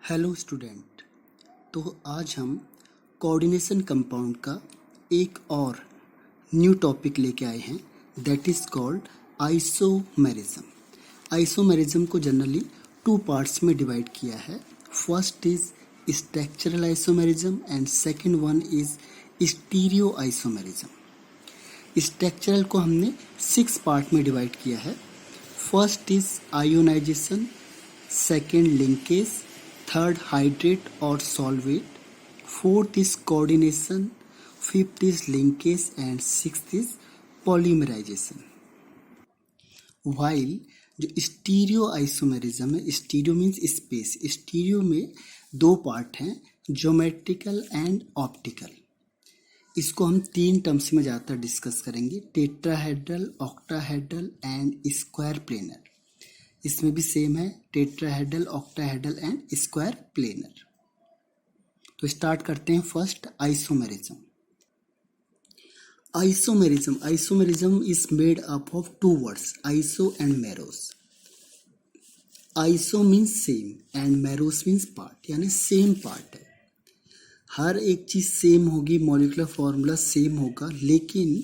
Hello student. तो आज हम कोऑर्डिनेशन कंपाउंड का एक और न्यू टॉपिक लेके आए हैं, that is called isomerism. Isomerism को जनरली टू पार्ट्स में डिवाइड किया है। First is structural isomerism and second one is stereo isomerism. Structural को हमने 6 पार्ट में डिवाइड किया है। First is ionization, second linkage, third hydrate और solvate, fourth is coordination, fifth is linkage and sixth is polymerization. While जो stereo isomerism है, stereo means space, stereo में 2 part हैं, ज्योमेट्रिकल एंड ऑप्टिकल। इसको हम 3 टर्म्स में ज़्यादातर डिस्कस करेंगे, tetrahedral, octahedral and square planar. इसमें भी सेम है, tetrahedral, octahedral and square planar. तो स्टार्ट करते हैं first isomerism. Isomerism is made up of 2 words, iso and meros. Iso means same and meros means part, यानी same part है। हर एक चीज सेम होगी, मॉलिक्यूलर फॉर्मूला सेम होगा, लेकिन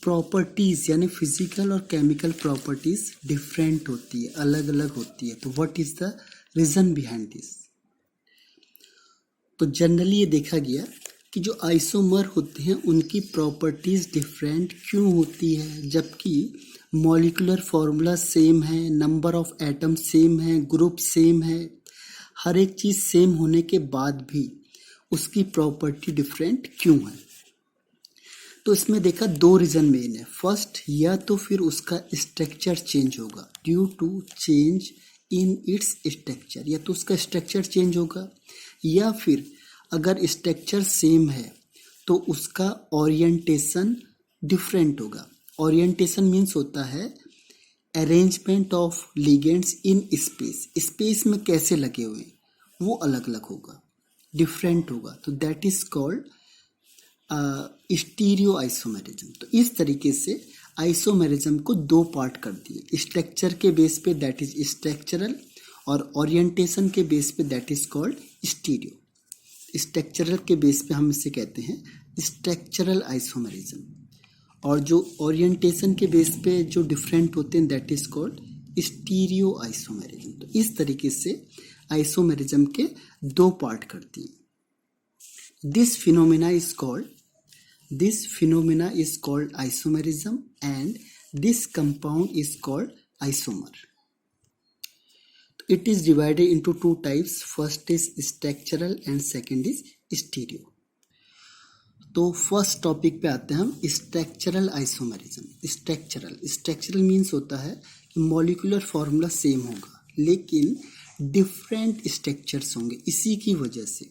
प्रॉपर्टीज यानी फिजिकल और केमिकल प्रॉपर्टीज डिफरेंट होती है, अलग अलग होती है। तो what is the reason behind this? तो जनरली ये देखा गया कि जो आइसोमर होते हैं उनकी प्रॉपर्टीज डिफरेंट क्यों होती है, जबकि मॉलिक्यूलर फॉर्मूला सेम है, नंबर ऑफ एटम सेम है, ग्रुप सेम है, हर एक चीज सेम होने के बाद भी उसकी प्रॉपर्टी डिफरेंट क्यों है? तो इसमें देखा 2 रीजन मेन है। फर्स्ट, या तो फिर उसका स्ट्रक्चर चेंज होगा due to change in its structure, या तो उसका स्ट्रक्चर चेंज होगा, या फिर अगर स्ट्रक्चर सेम है तो उसका ओरिएंटेशन डिफरेंट होगा। ओरिएंटेशन मीन्स होता है arrangement of ligands in space, space में कैसे लगे हुए वो अलग अलग होगा, डिफरेंट होगा। तो that is called stereo isomerism. तो इस तरीके से आइसोमेरिज्म को 2 पार्ट कर दिए, स्ट्रक्चर के बेस पे दैट इज स्ट्रक्चरल, और ओरिएंटेशन के बेस पे that is called stereo. Structural के बेस पे हम इसे कहते हैं स्ट्रक्चरल आइसोमेरिज्म, और जो ओरिएंटेशन के बेस पे जो डिफरेंट होते हैं that is called stereo isomerism. तो इस तरीके से आइसोमेरिज्म के 2 पार्ट कर दिए। This phenomena is called isomerism, and this compound is called isomer. It is divided into 2 types. First is structural and second is stereo. तो फर्स्ट टॉपिक पे आते हैं हम, स्ट्रक्चरल आइसोमेरिज्म। स्ट्रक्चरल मीन्स होता है कि मॉलिक्यूलर फॉर्मूला सेम होगा लेकिन डिफरेंट स्ट्रक्चर्स होंगे। इसी की वजह से,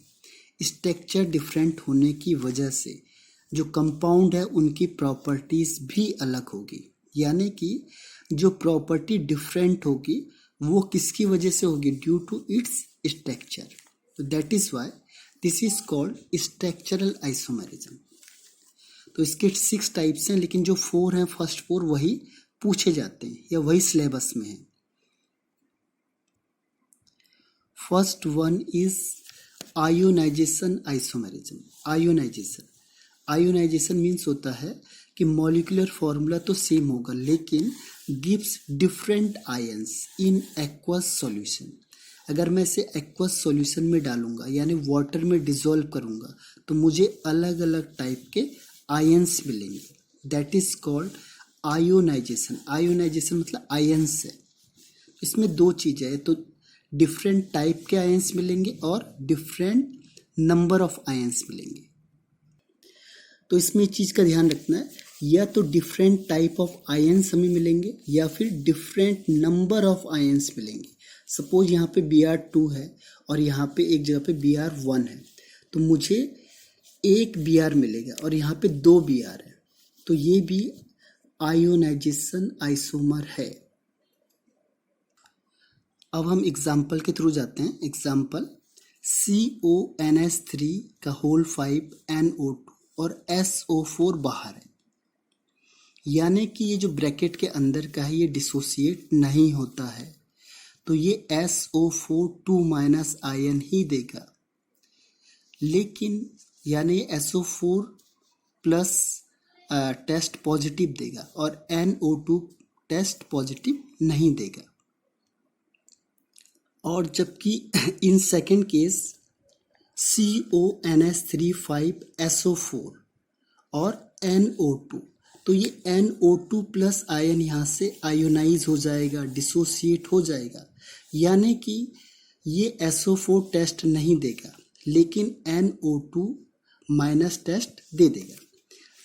स्ट्रक्चर डिफरेंट होने की वजह से जो कंपाउंड है उनकी प्रॉपर्टीज भी अलग होगी, यानी कि जो प्रॉपर्टी डिफरेंट होगी वो किसकी वजह से होगी? Due to its structure. तो that is why this is called structural isomerism. तो इसके 6 टाइप्स हैं, लेकिन जो 4 हैं, फर्स्ट 4 वही पूछे जाते हैं या वही सिलेबस में है। First one is ionization isomerism. Ionization means होता है कि मॉलिक्यूलर फॉर्मूला तो सेम होगा लेकिन gives different ions in aqueous solution. अगर मैं इसे एक्वस सॉल्यूशन में डालूंगा यानी वाटर में डिसॉल्व करूंगा तो मुझे अलग अलग टाइप के आयंस मिलेंगे, that is called ionization. Ionization मतलब आयंस है। इसमें 2 चीज़ें हैं, तो डिफरेंट टाइप के आयंस मिलेंगे और डिफरेंट नंबर ऑफ आयंस मिलेंगे। तो इसमें एक चीज़ का ध्यान रखना है, या तो डिफरेंट टाइप ऑफ आयंस हमें मिलेंगे या फिर डिफरेंट नंबर ऑफ आयंस मिलेंगे। सपोज यहाँ पे Br2 है और यहाँ पे एक जगह पे Br1 है, तो मुझे एक Br मिलेगा और यहाँ पे 2 Br है, तो ये भी आयोनाइजेशन आइसोमर है। अब हम एग्जाम्पल के थ्रू जाते हैं। एग्जाम्पल, CONH3 का होल 5 NO2 और SO4 बाहर है, यानी कि ये जो ब्रैकेट के अंदर का है ये डिसोसिएट नहीं होता है। तो ये SO4 2- आयन ही देगा, लेकिन यानी SO4 प्लस टेस्ट पॉजिटिव देगा और NO2 टेस्ट पॉजिटिव नहीं देगा। और जबकि in second case CONH3 5SO4 और NO2, तो ये NO2 प्लस आयन यहाँ से आयोनाइज हो जाएगा, डिसोसिएट हो जाएगा, यानी कि ये SO4 टेस्ट नहीं देगा लेकिन NO2 माइनस टेस्ट दे देगा।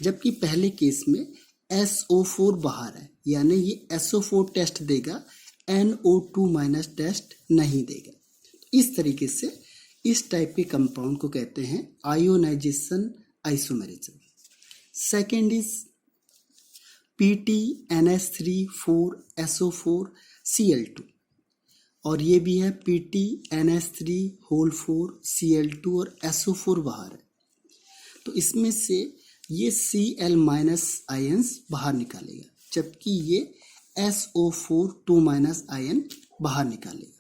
जबकि पहले केस में SO4 बाहर है, यानी ये SO4 टेस्ट देगा, NO2 माइनस टेस्ट नहीं देगा। इस तरीके से इस टाइप के कंपाउंड को कहते हैं ionisation isomerism. Second is PTNH3 4SO4Cl2 और ये भी है PTNH3 होल 4 Cl2 और SO4 बाहर है। तो इसमें से ये Cl माइनस आयन्स बाहर निकालेगा, जबकि ये SO4 2- आयन बाहर निकालेगा।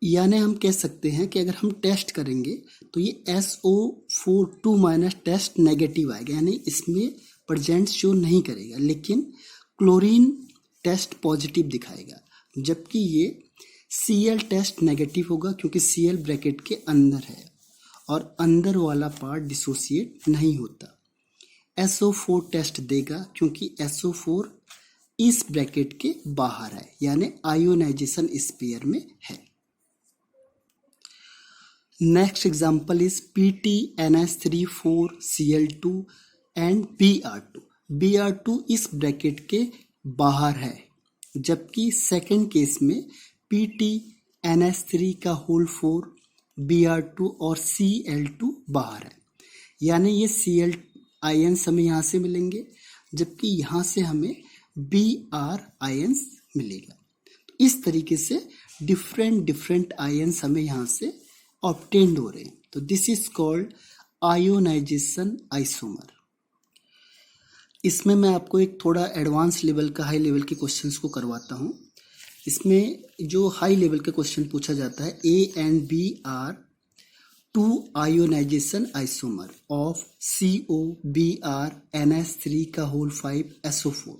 यानी हम कह सकते हैं कि अगर हम टेस्ट करेंगे तो ये SO4 2- टेस्ट नेगेटिव आएगा, यानी इसमें प्रेजेंट शो नहीं करेगा, लेकिन क्लोरीन टेस्ट पॉजिटिव दिखाएगा। जबकि ये Cl टेस्ट नेगेटिव होगा क्योंकि Cl ब्रैकेट के अंदर है और अंदर वाला पार्ट डिसोसिएट नहीं होता। SO4 टेस्ट देगा क्योंकि SO4 इस ब्रैकेट के बाहर है, यानी आयोनाइजेशन स्फीयर में है। Next example is PTNH3 4Cl2 and Br2। Br2 इस ब्रैकेट के बाहर है, जबकि सेकेंड केस में PTNH3 का होल 4 Br2 और Cl2 बाहर है, यानी ये Cl आयन्स हमें यहाँ से मिलेंगे, जबकि यहाँ से हमें Br आयन्स मिलेगा। तो इस तरीके से डिफरेंट आयन्स हमें यहाँ से ऑब्टेन्ड हो रहे हैं। तो this is called ionisation isomer. इसमें मैं आपको एक थोड़ा एडवांस लेवल का, हाई लेवल के क्वेश्चंस को करवाता हूँ। इसमें जो हाई लेवल का क्वेश्चन पूछा जाता है, A and B are two ionization isomer of COBr NH3 का होल 5 SO4।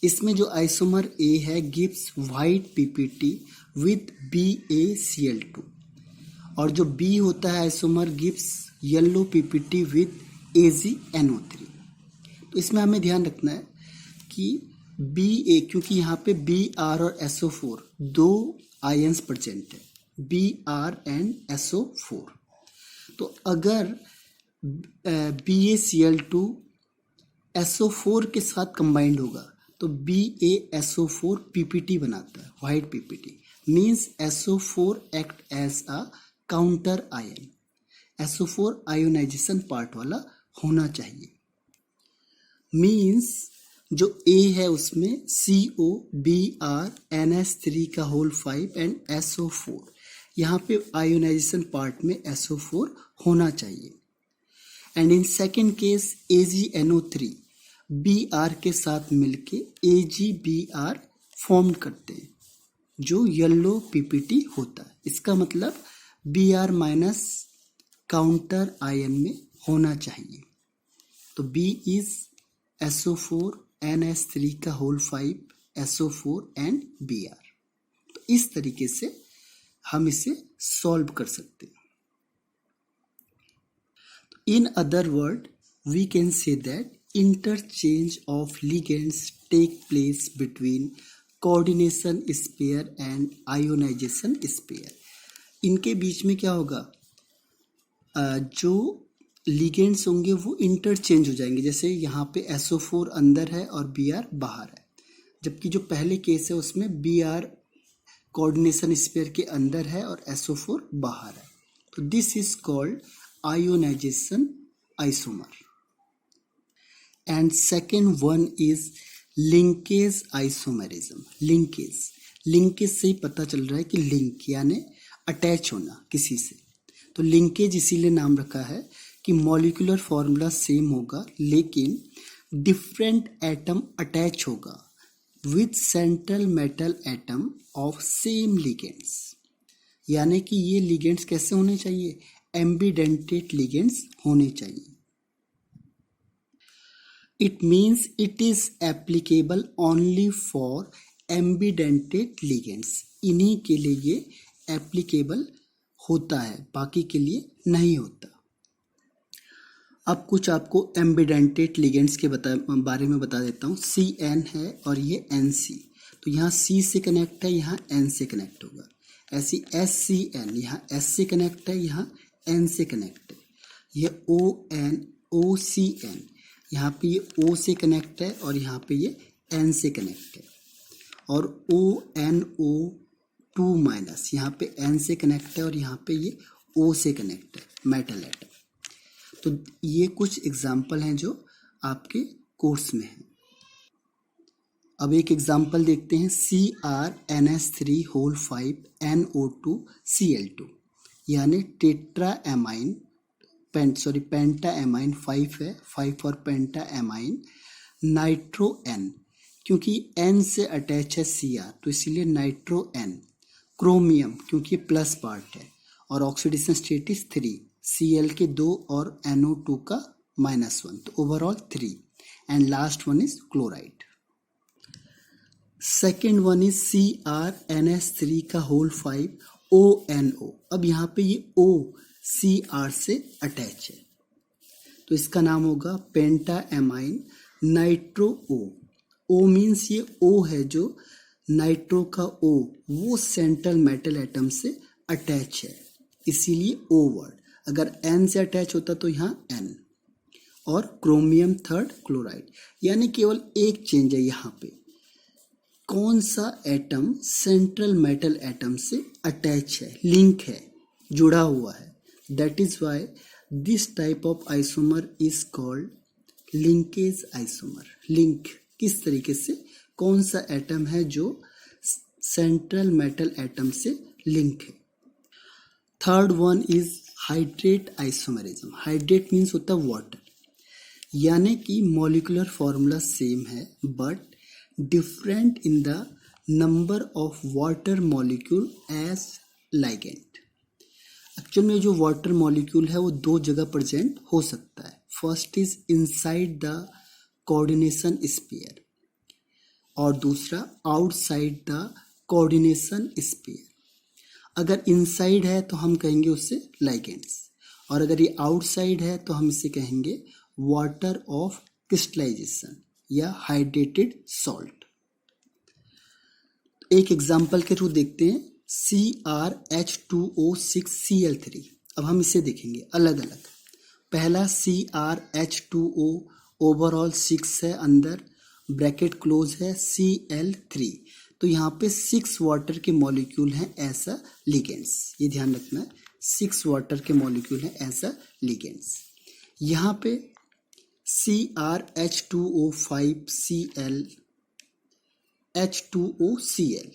इसमें जो आइसोमर A है gives white PPT with BaCl2 और जो B होता है isomer gives yellow PPT with AgNO3। तो इसमें हमें ध्यान रखना है कि Ba, क्योंकि यहाँ पे Br और SO4 दो आयन्स प्रेजेंट है, Br एंड SO4। तो अगर BaCl2 SO4 के साथ कंबाइंड होगा तो BaSO4 PPT बनाता है, white PPT, means SO4 act as a counter ion. SO4 ionization part वाला होना चाहिए। मीन्स जो A है उसमें COBr NH3 का होल 5 एंड SO4, यहाँ पे आयोनाइजेशन पार्ट में SO4 होना चाहिए। And in second case AgNO3 Br के साथ मिलके AgBr फॉर्म करते हैं, जो येलो PPT होता है। इसका मतलब Br माइनस काउंटर आयन में होना चाहिए। तो B इज SO4 NH3 का होल 5 SO4 एंड Br। तो इस तरीके से हम इसे सॉल्व कर सकते हैं। In other word we can say that interchange of ligands take place between coordination sphere and ionization sphere. इनके बीच में क्या होगा, जो लिगेंड्स होंगे वो इंटरचेंज हो जाएंगे। जैसे यहाँ पे SO4 अंदर है और Br बाहर है, जबकि जो पहले केस है उसमें Br कोऑर्डिनेशन स्पेयर के अंदर है और SO4 बाहर है। तो this is called ionisation isomer. And second one is linkage isomerism. Linkage से ही पता चल रहा है कि लिंक यानी अटैच होना किसी से। तो लिंकेज इसीलिए नाम रखा है कि मॉलिक्यूलर फॉर्मूला सेम होगा लेकिन डिफरेंट एटम अटैच होगा with central metal atom of same ligands. यानी कि ये लिगेंड्स कैसे होने चाहिए, एम्बिडेंटेड लिगेंड्स होने चाहिए। It means it is applicable only for ambidentate ligands. इन्हीं के लिए ये एप्लीकेबल होता है, बाकी के लिए नहीं होता। अब कुछ आपको एम्बिडेंटेड लिगेंड्स के बारे में बता देता हूँ। CN है और ये NC, तो यहाँ C से कनेक्ट है, यहाँ N से कनेक्ट होगा। ऐसी SCN, यहाँ S से कनेक्ट है, यहाँ N से कनेक्ट है। ये OCN, यहाँ पे ये O से कनेक्ट है और यहाँ पे ये N से कनेक्ट है। और ONO2-, यहाँ पे N से कनेक्ट है और यहाँ पे ये O से कनेक्ट है, मेटल एटम। तो ये कुछ एग्जाम्पल हैं जो आपके कोर्स में हैं। अब एक एग्जाम्पल देखते हैं, CrNH3(5NO2Cl2), यानी टेट्राएमाइन पेंटाएमाइन 5 है, 5 और पेंटाएमाइन, नाइट्रो N, क्योंकि N से अटैच है Cr तो इसीलिए नाइट्रो N, क्रोमियम क्योंकि प्लस पार्ट है, और ऑक्सीडेशन स्टेट इज 3, Cl के 2 और NO2 का -1, तो overall 3, and last one is chloride. Second one is CrNH3(5ONO). अब यहाँ पे ये O Cr से अटैच है, तो इसका नाम होगा पेंटाएमाइन नाइट्रो O। O मीन्स ये O है जो नाइट्रो का O, वो सेंट्रल मेटल एटम से अटैच है, इसीलिए O वर्ड। अगर N से अटैच होता तो यहाँ N। और क्रोमियम थर्ड क्लोराइड, यानी केवल एक चेंज है यहाँ पे, कौन सा एटम सेंट्रल मेटल एटम से अटैच है, लिंक है, जुड़ा हुआ है। That is why this type of isomer is called linkage isomer. Link किस तरीके से, कौन सा एटम है जो सेंट्रल मेटल एटम से लिंक है। Third one is hydrate isomerism. Hydrate means होता है वाटर, यानी कि मॉलिक्यूलर फॉर्मूला सेम है but different in the number of water molecule as ligand. Actual में जो वाटर मॉलिक्यूल है वो दो जगह प्रेजेंट हो सकता है। First is inside the coordination sphere और दूसरा आउटसाइड द कोऑर्डिनेशन स्फीयर। अगर इनसाइड है तो हम कहेंगे उसे लाइगेंड्स, और अगर ये आउटसाइड है तो हम इसे कहेंगे वाटर ऑफ क्रिस्टलाइजेशन या हाइड्रेटेड सॉल्ट। एक एग्जाम्पल के थ्रू देखते हैं, CrH2O6Cl3। अब हम इसे देखेंगे अलग अलग। पहला CrH2O ओवरऑल 6 है, अंदर ब्रैकेट क्लोज है, Cl3, तो यहाँ पे 6 वाटर के मॉलिक्यूल हैं ऐसा लिगेंड्स, ये ध्यान रखना है, 6 वाटर के मॉलिक्यूल हैं ऐसा लिगेंड्स। यहाँ पे CrH2O5Cl H2OCl,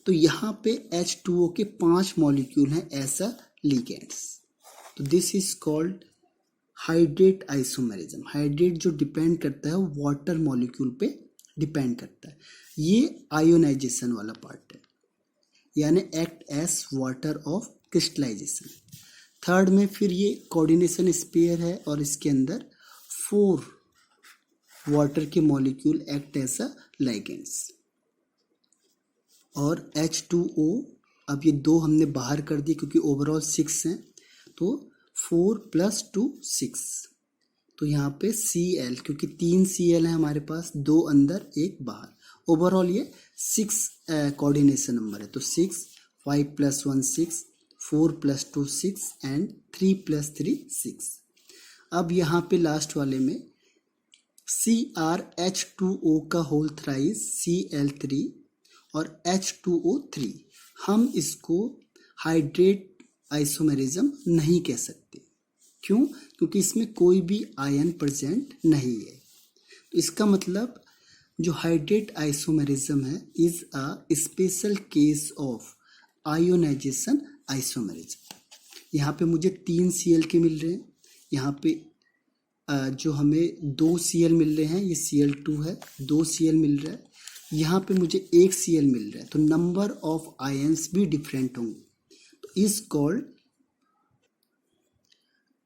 तो यहाँ पे H2O के 5 मॉलिक्यूल हैं ऐसा लिगेंड्स, तो this is called hydrate isomerism. Hydrate जो डिपेंड करता है वाटर मॉलिक्यूल पे डिपेंड करता है, ये आयोनाइजेशन वाला पार्ट है, यानी act as water of crystallization. Third में फिर ये कोऑर्डिनेशन स्फीयर है और इसके अंदर 4 वाटर के molecule act as a ligands. और H2O, अब ये 2 हमने बाहर कर दिए क्योंकि ओवरऑल 6 हैं, तो 4 + 2 6, तो यहाँ पे Cl, क्योंकि 3 Cl है हमारे पास, 2 अंदर 1 बाहर, ओवरऑल ये 6 कोऑर्डिनेशन नंबर है, तो 6, 5 + 1 6, 4 + 2 6 एंड 3 + 3 6। अब यहाँ पे लास्ट वाले में CrH2O का होल थ्राइस Cl3 और H2O3, हम इसको हाइड्रेट आइसोमेरिज्म नहीं कह सकते। क्यों? क्योंकि इसमें कोई भी आयन प्रेजेंट नहीं है। तो इसका मतलब जो हाइड्रेट आइसोमेरिज्म है is a special case of ionization isomerism. यहाँ पे मुझे 3 Cl के मिल रहे हैं, यहाँ पे जो हमें 2 Cl मिल रहे हैं, ये Cl2 है, 2 Cl मिल रहा है, यहाँ पे मुझे एक Cl मिल रहा है, तो नंबर ऑफ आयंस भी डिफरेंट होंगे, तो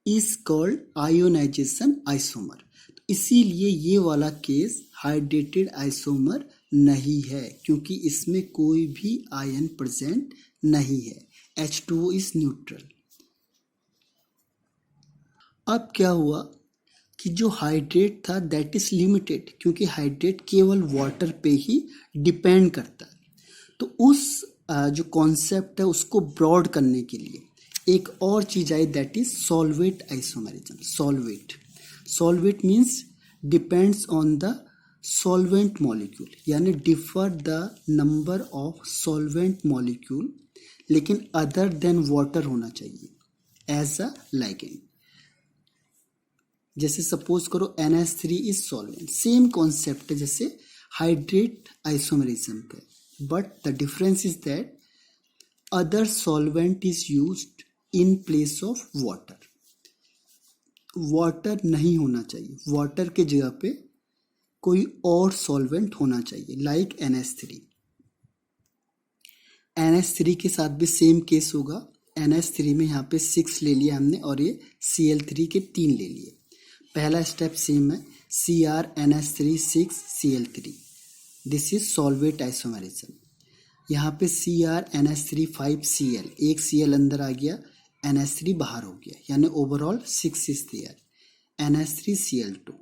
इज कॉल्ड आयोनाइजेशन आइसोमर। तो इसीलिए ये वाला केस हाइड्रेटेड आइसोमर नहीं है, क्योंकि इसमें कोई भी आयन प्रेजेंट नहीं है। H2O is neutral. अब क्या हुआ कि जो हाइड्रेट था दैट इज लिमिटेड, क्योंकि हाइड्रेट केवल वाटर पे ही डिपेंड करता है। तो उस जो कॉन्सेप्ट है उसको ब्रॉड करने के लिए एक और चीज आई, that is solvate isomerism. Solvate means depends on the solvent molecule, यानी differ the number of solvent molecule, लेकिन अदर देन वाटर होना चाहिए एज अ लाइगेंड। जैसे सपोज करो NH3 is solvent, same concept है जैसे हाइड्रेट आइसोमेरिज्म का, but the difference is that other solvent is used in place of water. Water नहीं होना चाहिए, वाटर के जगह पे कोई और सॉल्वेंट होना चाहिए, लाइक NH3। NH3 के साथ भी सेम केस होगा। NH3 में यहाँ पे 6 ले लिया हमने और ये Cl3 के 3 ले लिए। पहला स्टेप सेम है, CrNH3 6 Cl3, this is solvate isomerism. यहाँ पे CrNH3 5 Cl, एक Cl अंदर आ गया, NH3 बाहर हो गया, यानी overall 6 is there, NH3 Cl2।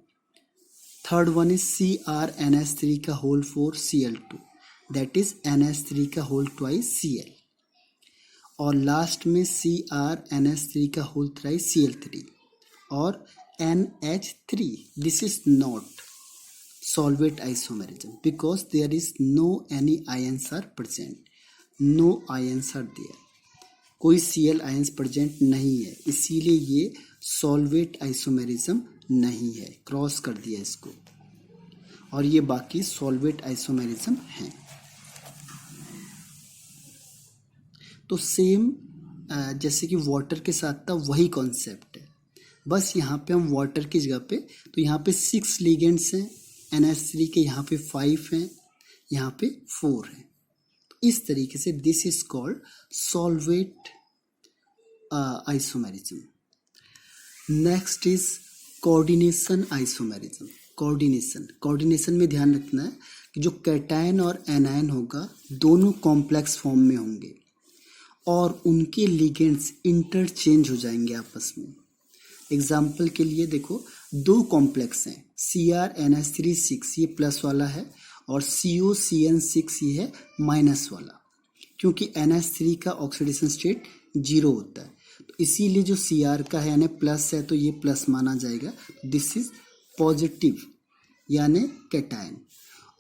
Third one is CrNH3 का whole 4 Cl2, that is NH3 का होल ट्वाइस Cl। और लास्ट में CrNH3 का होल थ्राइस Cl3 और NH3, this is not solvate isomerism because there is no any ions are present, no ions are there, कोई Cl ions present नहीं है, इसीलिए ये solvate isomerism नहीं है, क्रॉस कर दिया इसको। और ये बाकी solvate isomerism हैं। तो सेम जैसे कि वाटर के साथ था वही कॉन्सेप्ट है, बस यहाँ पे हम वाटर की जगह पे, तो यहाँ पे 6 लिगेंड्स हैं, NH3 के यहाँ पे 5 हैं, यहाँ पे 4 हैं। तो इस तरीके से this is called solvate isomerism. Next is coordination isomerism. Coordination में ध्यान रखना है कि जो कैटायन और एनायन होगा दोनों कॉम्प्लेक्स फॉर्म में होंगे और उनके लिगेंड्स इंटरचेंज हो जाएंगे आपस में। एग्जाम्पल के लिए देखो, दो कॉम्प्लेक्स हैं, CrNH3 6 ये प्लस वाला है और COCN6 ये है माइनस वाला, क्योंकि NH3 का ऑक्सीडेशन स्टेट 0 होता है, तो इसीलिए जो Cr का है यानी प्लस है तो ये प्लस माना जाएगा, दिस इज पॉजिटिव यानी कैटायन।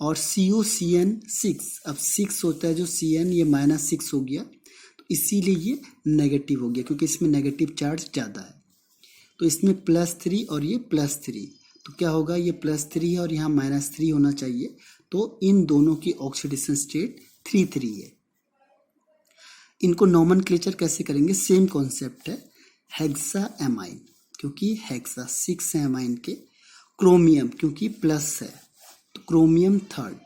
और COCN6, अब 6 होता है जो Cn, ये -6 हो गया, तो इसीलिए ये नेगेटिव हो गया, क्योंकि इसमें नेगेटिव चार्ज ज़्यादा है। तो इसमें +3 और ये +3, तो क्या होगा, ये +3 है और यहाँ -3 होना चाहिए, तो इन दोनों की ऑक्सीडेशन स्टेट 3 है। इनको नॉमेनक्लेचर कैसे करेंगे, सेम कॉन्सेप्ट है, हेक्सा एमाइन, क्योंकि हेक्सा 6 है एमाइन के, क्रोमियम क्योंकि प्लस है तो chromium 3rd,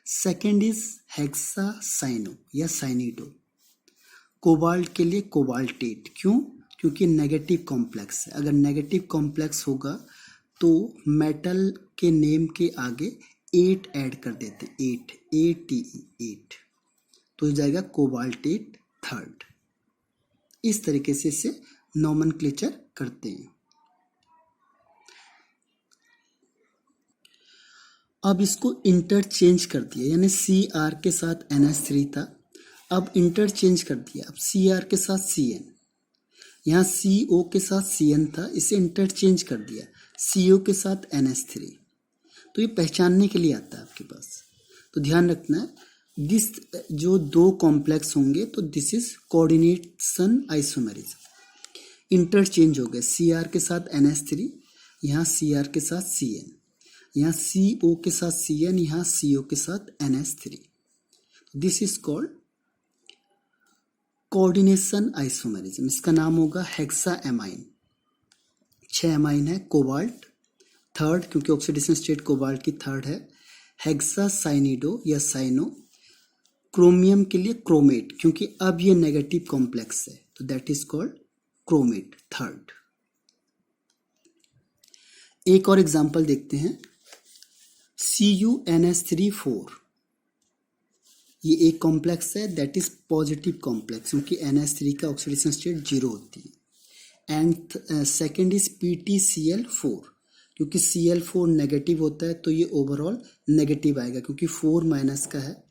second is hexa cyano या साइनिडो, कोबाल्ट के लिए कोबाल्टेट, क्यों, क्योंकि नेगेटिव कॉम्प्लेक्स है। अगर नेगेटिव कॉम्प्लेक्स होगा तो मेटल के नेम के आगे 8 ऐड कर देते, 8 ATE 8, तो हो जाएगा कोबाल्टेट 3rd। इस तरीके से इसे नॉमेनक्लेचर करते हैं। अब इसको इंटरचेंज कर दिया, यानी Cr के साथ NH3 था, अब इंटरचेंज कर दिया, अब Cr के साथ Cn, यहाँ CO के साथ Cn था, इसे इंटरचेंज कर दिया CO के साथ NH3, तो ये पहचानने के लिए आता है आपके पास। तो ध्यान रखना है, दिस जो दो कॉम्प्लेक्स होंगे तो this is coordination isomerism, interchange हो गए, Cr के साथ NH3, यहाँ Cr के साथ Cn, यहाँ CO के साथ Cn, यहाँ CO के साथ NH3, this is called coordination isomerism. इसका नाम होगा हेक्सा एमाइन। 6 एमाइन है, कोबाल्ट 3rd, क्योंकि ऑक्सीडेशन स्टेट कोबाल्ट की 3rd है, हेक्सासाइनिडो या साइनो, क्रोमियम के लिए क्रोमेट, क्योंकि अब ये नेगेटिव कॉम्प्लेक्स है तो that is called chromate third. एक और एग्जांपल देखते हैं, CuNH3 4, ये एक कॉम्प्लेक्स है दैट इज पॉजिटिव कॉम्प्लेक्स क्योंकि NH3 का ऑक्सीडेशन स्टेट 0 होती है। एंड सेकेंड इज PtCl4, क्योंकि Cl4 नेगेटिव होता है तो ये ओवरऑल नेगेटिव आएगा क्योंकि 4 माइनस का है।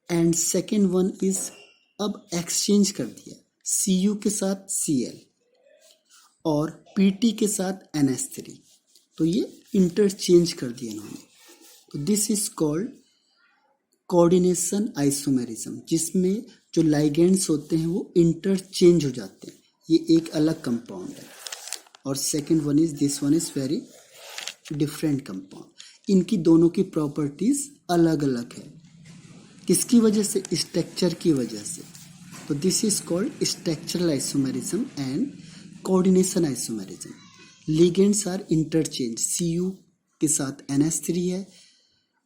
एंड सेकेंड वन इज, अब एक्सचेंज कर दिया Cu के साथ Cl और Pt के साथ NH3, तो ये इंटरचेंज कर दिया इन्होंने, तो this is called coordination isomerism, जिसमें जो लाइगेंड्स होते हैं वो इंटरचेंज हो जाते हैं, ये एक अलग कंपाउंड है। और second one is, this one is very different compound, इनकी दोनों की प्रॉपर्टीज अलग अलग है। किसकी वजह से? स्ट्रक्चर की वजह से। तो this is called structural isomerism and coordination isomerism. Ligands are interchange, Cu के साथ NH3 है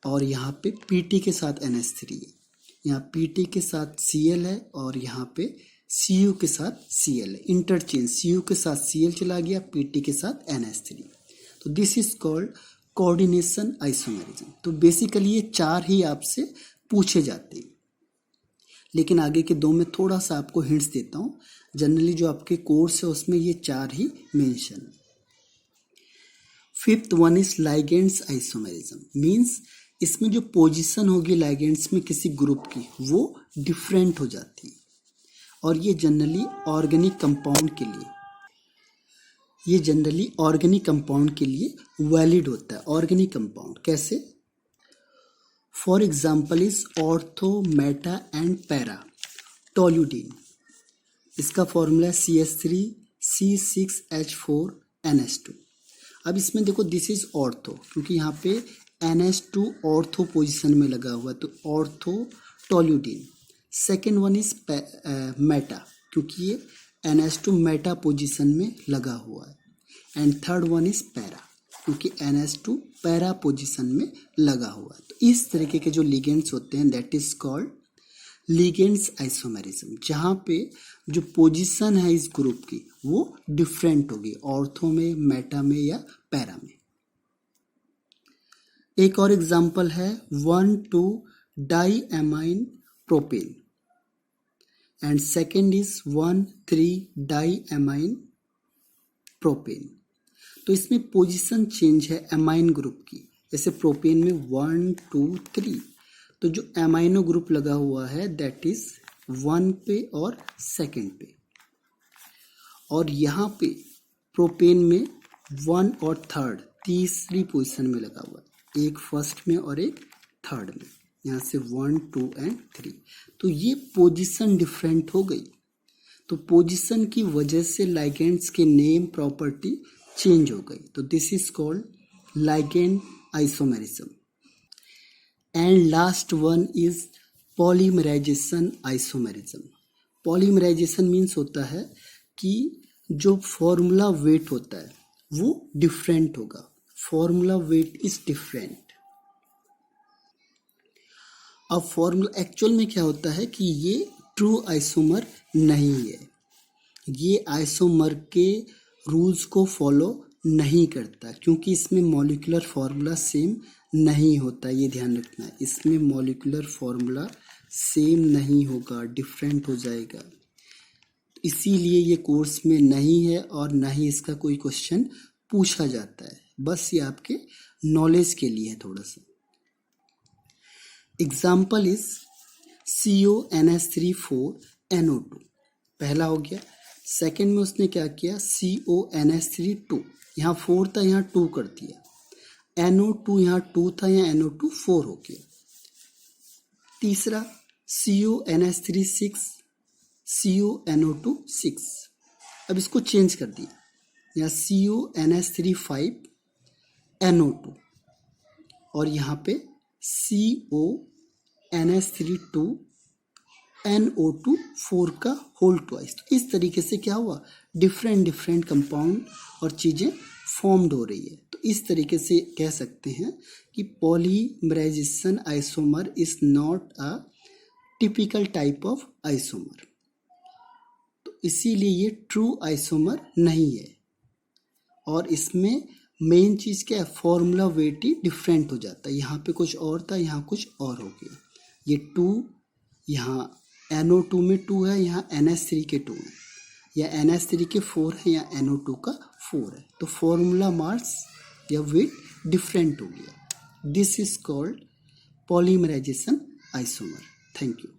और यहाँ पे Pt के साथ NH3 है, यहाँ Pt के साथ Cl है और यहाँ पे Cu के साथ Cl है, इंटरचेंज, Cu के साथ Cl चला गया, Pt के साथ NH3, तो this is called coordination isomerism. तो बेसिकली ये चार ही आपसे पूछे जाते हैं, लेकिन आगे के दो में थोड़ा सा आपको हिंट्स देता हूँ। जनरली जो आपके कोर्स है उसमें ये चार ही mention. Fifth one is ligands isomerism, means इसमें जो पोजीशन होगी लाइगेंड्स में किसी ग्रुप की वो डिफरेंट हो जाती है, और ये जनरली ऑर्गेनिक कंपाउंड के लिए वैलिड होता है। ऑर्गेनिक कंपाउंड कैसे? For example is ortho, meta and para toluidine, इसका फॉर्मूला है CH3C6H4NH2। अब इसमें देखो दिस इज ऑर्थो, क्योंकि यहाँ पे NH2 ऑर्थो पोजीशन में लगा हुआ है तो ortho toluidine. Second one is meta, क्योंकि ये NH2 मेटा पोजीशन में लगा हुआ है। And third one is para, क्योंकि NH2 पैरा पोजीशन में लगा हुआ है। तो इस तरीके के जो लिगेंड्स होते हैं that is called ligands isomerism, जहाँ पे जो पोजीशन है इस ग्रुप की वो डिफरेंट होगी, ऑर्थो में, मेटा में या पैरा में। एक और एग्जांपल है 1,2-डाईएमाइन प्रोपेन एंड सेकेंड इज 1,3-डाईएमाइन प्रोपेन। तो इसमें पोजीशन चेंज है एमाइन ग्रुप की, जैसे प्रोपेन में 1, 2, 3, तो जो एमाइनो ग्रुप लगा हुआ है दैट इज 1 पे और सेकेंड पे, और यहाँ पे प्रोपेन में 1 और थर्ड तीसरी पोजीशन में लगा हुआ है, एक फर्स्ट में और एक थर्ड में, यहाँ से 1, 2 एंड 3, तो ये पोजीशन डिफरेंट हो गई। तो पोजीशन की वजह से लाइगेंड्स के नेम प्रॉपर्टी चेंज हो गई, तो this is called ligand isomerism. And last one is polymerization isomerism. Polymerization means होता है कि जो फॉर्मूला वेट होता है वो डिफरेंट होगा, फॉर्मूला वेट इज डिफरेंट। अब फॉर्मूला एक्चुअल में क्या होता है कि ये ट्रू आइसोमर नहीं है, ये आइसोमर के रूल्स को फॉलो नहीं करता, क्योंकि इसमें मॉलिक्यूलर फॉर्मूला सेम नहीं होता, ये ध्यान रखना है, इसमें मॉलिक्यूलर फॉर्मूला सेम नहीं होगा, डिफरेंट हो जाएगा, इसीलिए ये कोर्स में नहीं है और ना ही इसका कोई क्वेश्चन पूछा जाता है, बस ये आपके नॉलेज के लिए है थोड़ा सा। एग्जाम्पल इज CONH3,4NO2, पहला हो गया। सेकेंड में उसने क्या किया, CONH3,2, यहाँ 4 था यहाँ 2 कर दिया, NO2 यहाँ 2 था यहाँ NO2 4 हो गया। तीसरा CONH3,6, CONO2 6, अब इसको चेंज कर दिया, यहाँ CONH3,5NO2 और यहाँ पे CONH3,2 NO2 4 का होल ट्वाइस। तो इस तरीके से क्या हुआ, डिफरेंट कंपाउंड और चीज़ें फॉर्म्ड हो रही है। तो इस तरीके से कह सकते हैं कि polymerization isomer is not a typical type of isomer. तो इसीलिए ये ट्रू आइसोमर नहीं है। और इसमें मेन चीज़ क्या है, फॉर्मूला वेट ही डिफरेंट हो जाता है। यहाँ पे कुछ और था, यहाँ कुछ और हो गया। ये 2 यहाँ NO2 में 2 है, यहाँ NH3 के 2 है, या NH3 के 4 है, या NO2 का 4 है। तो फॉर्मूला मास या वेट डिफरेंट हो गया। This is called polymerization isomer. Thank you.